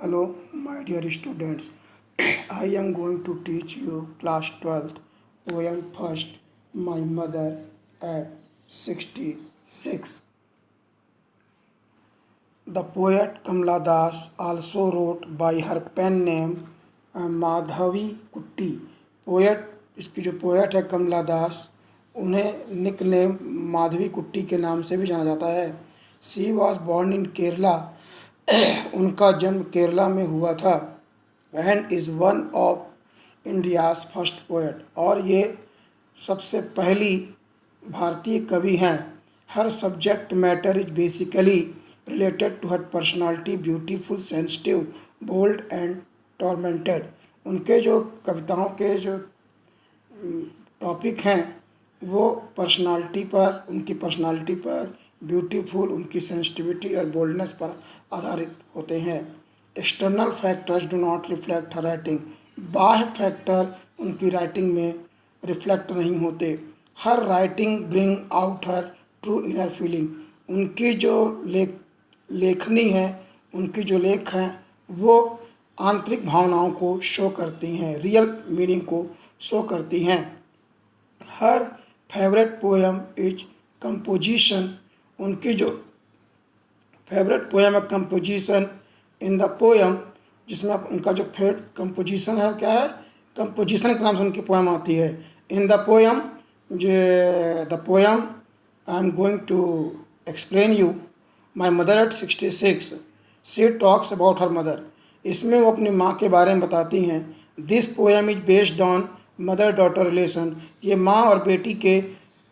Hello, my dear students. I am going to teach you class 12th poem first, My Mother at 66. The poet Kamala Das also wrote by her pen name Madhavi कुट्टी. Poet, इसकी जो poet है कमला दास, उन्हें nick name Madhavi कुट्टी के नाम से भी जाना जाता है. She was born in Kerala. उनका जन्म केरला में हुआ था. And is one of India's first poet. और ये सबसे पहली भारतीय कवि हैं. हर subject matter is basically related to her personality, beautiful, sensitive, bold and tormented. उनके जो कविताओं के जो टॉपिक हैं वो पर्सनालिटी पर, उनकी पर्सनालिटी पर, ब्यूटीफुल, उनकी सेंसिटिविटी और बोल्डनेस पर आधारित होते हैं. External factors do not reflect her writing. बाह्य फैक्टर उनकी राइटिंग में रिफ्लेक्ट नहीं होते. हर राइटिंग ब्रिंग आउट हर ट्रू इनर फीलिंग. उनकी जो लेखनी है, उनकी जो लेख हैं वो आंतरिक भावनाओं को शो करती हैं, रियल मीनिंग को शो करती हैं. हर फेवरेट पोएम इज कंपोजिशन. उनकी जो फेवरेट पोएम है कंपोजिशन इन द पोएम, जिसमें उनका जो फेवरेट कंपोजिशन है क्या है, कंपोजिशन के नाम से उनकी पोएम आती है. In the poem, the poem I am going to explain you my mother at 66. She talks about her mother. इसमें वो अपनी माँ के बारे में बताती हैं. This poem is based on mother daughter relation. ये माँ और बेटी के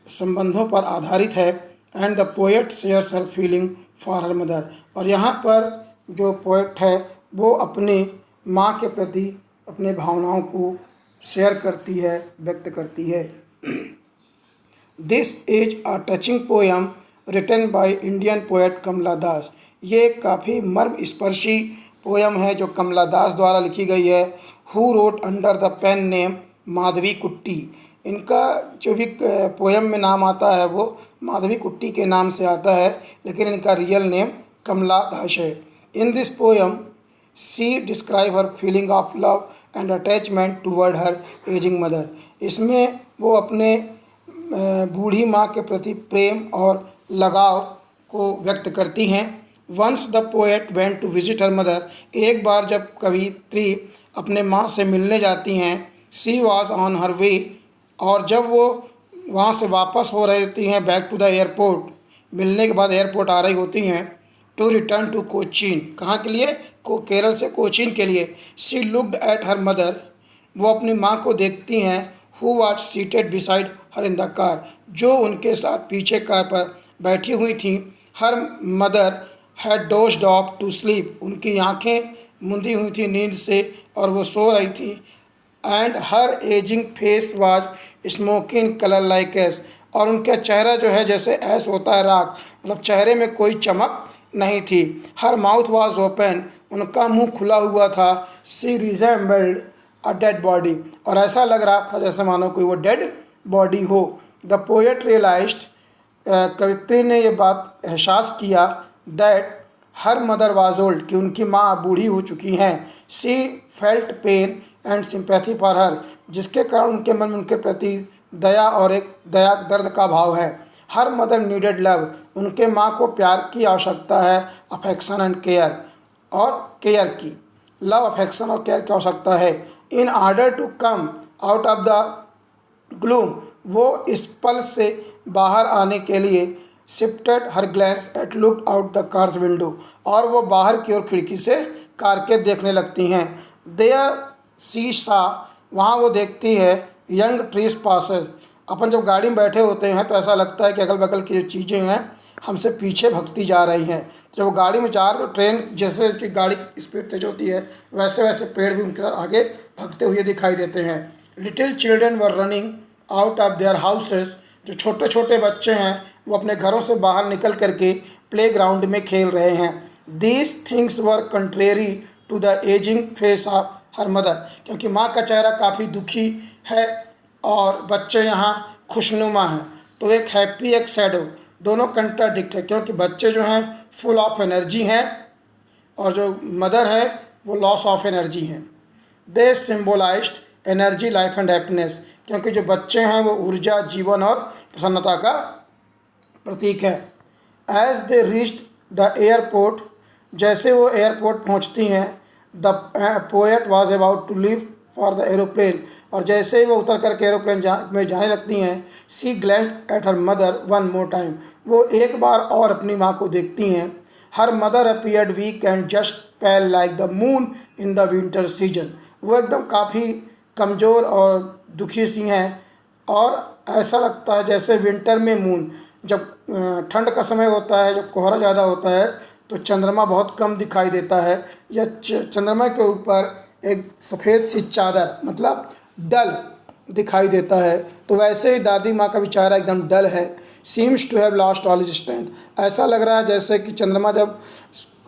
संबंधों पर आधारित है. And the poet shares her feeling for her mother. और यहाँ पर जो पोएट है वो अपनी माँ के प्रति अपने भावनाओं को शेयर करती है, व्यक्त करती है. This is a touching poem written by Indian poet Kamala Das. ये काफ़ी मर्मस्पर्शी पोएम है जो कमला दास द्वारा लिखी गई है. Who wrote under the pen name Madhavi Kutty. इनका जो भी पोएम में नाम आता है वो माधवी कुट्टी के नाम से आता है, लेकिन इनका रियल नेम कमला दास है. In this poem she describe her feeling of love and attachment toward her ageing mother. इसमें वो अपने बूढ़ी माँ के प्रति प्रेम और लगाव को व्यक्त करती हैं. Once the poet went to visit her mother. एक बार जब कवित्री अपने माँ से मिलने जाती हैं, शी वॉज ऑन हर वे. और जब वो वहाँ से वापस हो रही हैं बैक टू द एयरपोर्ट, मिलने के बाद एयरपोर्ट आ रही होती हैं, टू रिटर्न टू कोचीन. कहाँ के लिए? केरल से कोचीन के लिए. She looked at her mother. वो अपनी माँ को देखती हैं. Who was seated beside her in the car. जो उनके साथ पीछे कार पर बैठी हुई थी. Her mother had dozed off to sleep. उनकी आंखें मुंदी हुई थी नींद से और वो सो रही थी. And her ageing face was smoking colour like S. और उनका चेहरा जो है जैसे ऐस होता है राख, मतलब चेहरे में कोई चमक नहीं थी. Her mouth was open. उनका मुंह खुला हुआ था. She resembled a dead body. और ऐसा लग रहा था जैसे मानो कोई वो डेड बॉडी हो. The poet realised. कवित्री ने ये बात एहसास किया that her mother was old, कि उनकी माँ बूढ़ी हो चुकी हैं. She felt pain and sympathy for her. जिसके कारण उनके मन में उनके प्रति दया और एक दया दर्द का भाव है. Her mother needed love. उनके माँ को प्यार की आवश्यकता है. अफेक्शन एंड केयर, और केयर की, लव, अफेक्शन और केयर की आवश्यकता है. In order to come out of the gloom. वो इस पल से बाहर आने के लिए shifted her glance at look out the car's window. और वो बाहर की ओर खिड़की से कार के देखने लगती हैं. देयर सी सा. वहाँ वो देखती है यंग ट्रीज पासेस. अपन जब गाड़ी में बैठे होते हैं तो ऐसा लगता है कि अगल बगल की जो चीज़ें हैं हमसे पीछे भगती जा रही हैं. जब वो गाड़ी में जा रहे तो ट्रेन जैसे कि गाड़ी की स्पीड तेज होती है वैसे वैसे पेड़ भी उनके आगे भगते हुए दिखाई देते हैं. Little children were running out of their houses. जो छोटे छोटे बच्चे हैं वो अपने घरों से बाहर निकल करके प्ले ग्राउंड में खेल रहे हैं. These things were contrary to the aging face of her mother. क्योंकि माँ का चेहरा काफ़ी दुखी है और बच्चे यहाँ खुशनुमा हैं. तो एक हैप्पी एक सैड, दोनों कंट्राडिक्ट है. क्योंकि बच्चे जो हैं फुल ऑफ एनर्जी हैं और जो मदर है वो लॉस ऑफ एनर्जी हैं। दे सिम्बोलाइज्ड एनर्जी, लाइफ एंड हैप्पीनेस, क्योंकि जो बच्चे हैं वो ऊर्जा, जीवन और प्रसन्नता का प्रतीक है। As they reached the airport, जैसे वो एयरपोर्ट पहुंचती हैं, the poet was about to leave for the aeroplane, और जैसे ही वो उतर करके एरोप्लेन में जाने लगती हैं, she glanced at her mother one more time, वो एक बार और अपनी माँ को देखती हैं। Her mother appeared weak and just pale like the moon in the winter season, वो एकदम काफ़ी कमज़ोर और दुखी सी हैं, और ऐसा लगता है जैसे विंटर में मून, जब ठंड का समय होता है, जब कोहरा ज़्यादा होता है तो चंद्रमा बहुत कम दिखाई देता है, या चंद्रमा के ऊपर एक सफ़ेद सी चादर मतलब डल दिखाई देता है, तो वैसे ही दादी माँ का भी चेहरा एकदम डल है। Seems to have lost all his strength, ऐसा लग रहा है जैसे कि चंद्रमा जब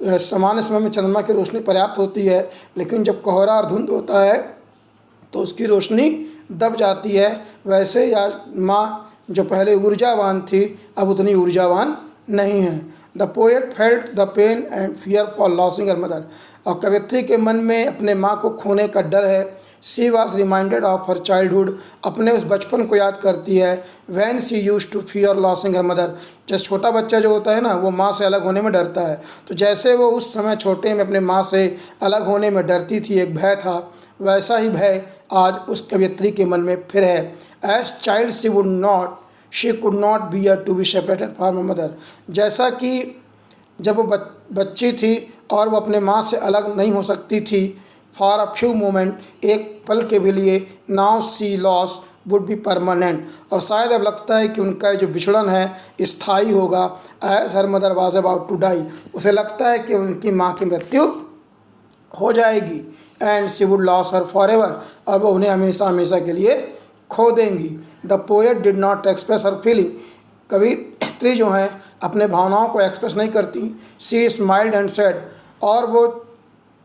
सामान्य समय में चंद्रमा की रोशनी पर्याप्त होती है, लेकिन जब कोहरा और धुंध होता है तो उसकी रोशनी दब जाती है। वैसे ही आज माँ जो पहले ऊर्जावान थी अब उतनी ऊर्जावान नहीं है। The poet felt the pain and fear for losing her mother, और कवयित्री के मन में अपने माँ को खोने का डर है। She was reminded of her childhood, अपने उस बचपन को याद करती है। When she used to fear losing her mother, जैसे छोटा बच्चा जो होता है ना, वो माँ से अलग होने में डरता है, तो जैसे वो उस समय छोटे में अपने माँ से अलग होने में डरती थी, एक भय था, वैसा ही भय आज उस कवयित्री के मन में फिर है। As child she could not bear to be separated from her mother, जैसा कि जब वो बच्ची थी और वो अपने माँ से अलग नहीं हो सकती थी फॉर अ फ्यू मोमेंट, एक पल के भी लिए, now see loss would be permanent, और शायद अब लगता है कि उनका जो बिछड़न है स्थायी होगा। As her mother was about to die, उसे लगता है कि उनकी माँ की मृत्यु हो जाएगी। And she would loss her for ever, और वो उन्हें हमेशा हमेशा के लिए खो देंगी। The poet did not express her feeling, कवि जो हैं अपने भावनाओं को एक्सप्रेस नहीं करती। सी स्माइल्ड एंड सेड, और वो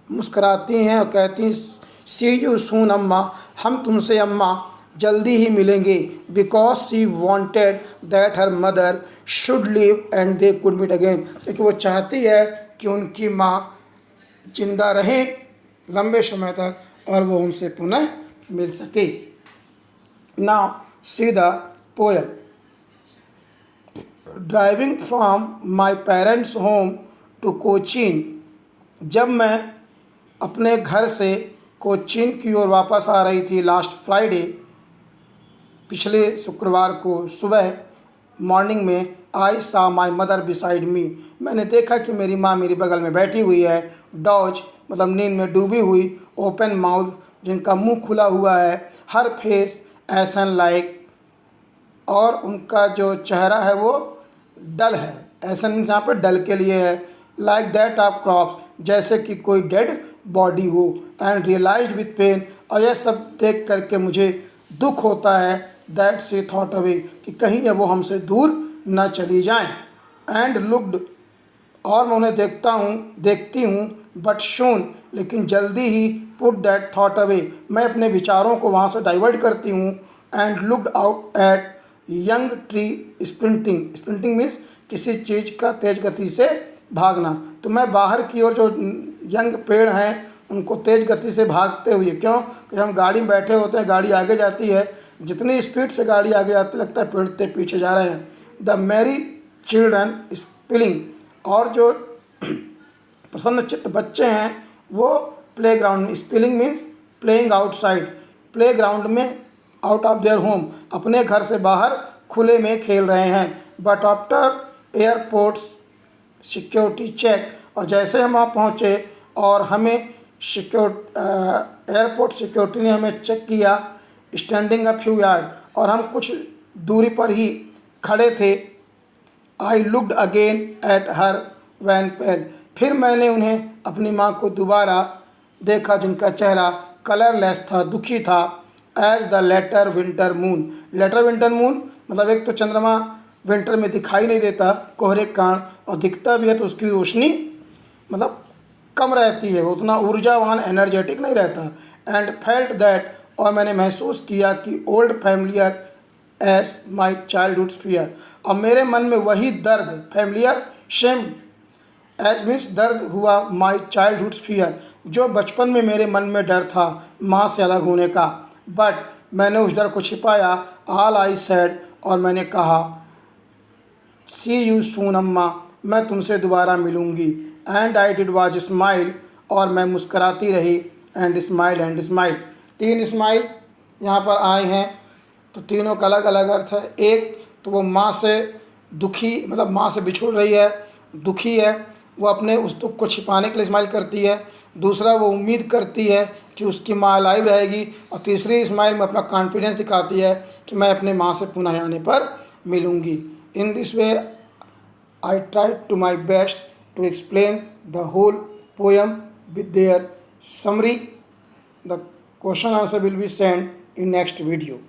मुस्कराती हैं और कहती हैं, सी यू सून अम्मा, हम तुमसे अम्मा जल्दी ही मिलेंगे। Because she wanted that her mother should live and they could meet again, क्योंकि वो चाहती है कि उनकी माँ जिंदा रहें लंबे समय तक और वो उनसे पुनः मिल सके। Now see the poem. Driving from my parents home to Cochin, जब मैं अपने घर से कोचीन की ओर वापस आ रही थी लास्ट फ्राइडे, पिछले शुक्रवार को सुबह मॉर्निंग में, आई सा माई मदर बिसाइड मी, मैंने देखा कि मेरी माँ मेरी बगल में बैठी हुई है। डॉज मतलब नींद में डूबी हुई, ओपन माउथ जिनका मुंह खुला हुआ है, हर फेस एसन लाइक, और उनका जो चेहरा है वो डल है। एसन मीन्स यहाँ पर डल के लिए है। लाइक दैट ऑफ क्रॉप्स, जैसे कि कोई डेड बॉडी हो। एंड रियलाइज्ड विथ पेन, और यह सब देख करके मुझे दुख होता है। दैट शी थॉट अवे, कि कहीं अब वो हमसे दूर न चली जाएं। एंड लुक्ड, और मैं उन्हें देखती हूँ, बट शून, लेकिन जल्दी ही, पुट दैट थॉट अवे, मैं अपने विचारों को वहाँ से डाइवर्ट करती हूँ। And looked out at young tree sprinting means किसी चीज़ का तेज गति से भागना, तो मैं बाहर की ओर जो यंग पेड़ हैं उनको तेज़ गति से भागते हुए, क्यों कि हम गाड़ी में बैठे होते हैं, गाड़ी आगे जाती है, जितनी स्पीड से गाड़ी आगे जाती लगता है पेड़ पीछे जा रहे हैं। द मैरी चिल्ड्रन स्पिलिंग, और जो प्रसन्नचित्त बच्चे हैं वो प्लेग्राउंड में, spilling means playing outside, playground में, आउट ऑफ देयर होम, अपने घर से बाहर खुले में खेल रहे हैं। But after airport's security check, और जैसे हम वहाँ पहुँचे और हमें एयरपोर्ट सिक्योरिटी ने हमें चेक किया, स्टैंडिंग अ फ्यू यार्ड, और हम कुछ दूरी पर ही खड़े थे। I looked again at her wan pale, फिर मैंने उन्हें अपनी माँ को दोबारा देखा, जिनका चेहरा कलरलेस था, दुखी था। As the latter winter moon, latter winter moon मतलब एक तो चंद्रमा विंटर में दिखाई नहीं देता कोहरे के कारण, और दिखता भी है तो उसकी रोशनी मतलब कम रहती है, वो उतना ऊर्जावान एनर्जेटिक नहीं रहता। एंड फेल्ट दैट, और मैंने महसूस किया कि old familiar ache my childhood fear, और मेरे मन में वही दर्द, फैमिलियर शेम एज मीन्स दर्द हुआ, माई चाइल्डहुड फियर, जो बचपन में मेरे मन में डर था माँ से अलग होने का, बट मैंने उस डर को छिपाया, ऑल आई सैड, और मैंने कहा सी यू सून अम्मा, मैं तुमसे दोबारा मिलूँगी, and I did was smile, और मैं मुस्कराती रही, एंड स्माइल। 3 स्माइल यहाँ पर आए हैं, तो तीनों का अलग अलग अर्थ है। एक तो वो माँ से दुखी, मतलब माँ से बिछुड़ रही है, दुखी है, वो अपने उस दुख को छिपाने के लिए स्माइल करती है। दूसरा, वो उम्मीद करती है कि उसकी माँ लाइव रहेगी। और तीसरी स्माइल में अपना कॉन्फिडेंस दिखाती है कि मैं अपने माँ से पुनः आने पर मिलूँगी। In this way I tried to my best to explain the whole poem with their summary. The question answer will be sent in next video.